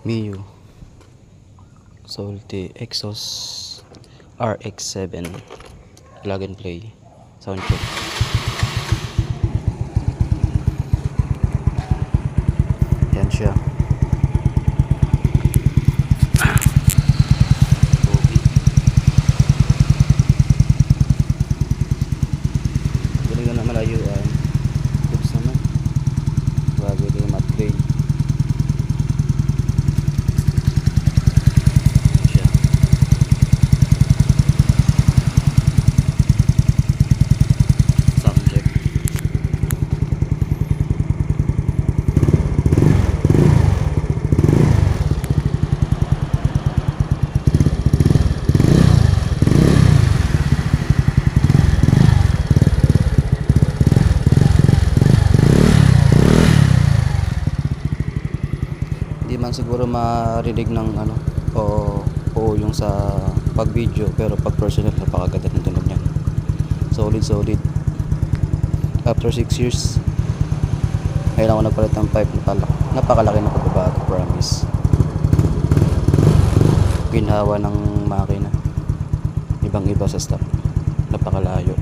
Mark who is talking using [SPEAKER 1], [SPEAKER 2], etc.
[SPEAKER 1] Mio Salty Exos RX7 plug and play sound check. Yan siya. Galing na malayuan. Oops naman. Bago din mag-upgrade. Siya. Sound check. Hindi man siguro marinig ng ano o yung sa pag video, pero pag personal napakaganda ng tunog niya. Solid after 6 years ngayon ako nagpalit ng pipe. Napakalaki na pagbabago, promise. Ginhawa ng makina ibang iba sa stock, napakalayo.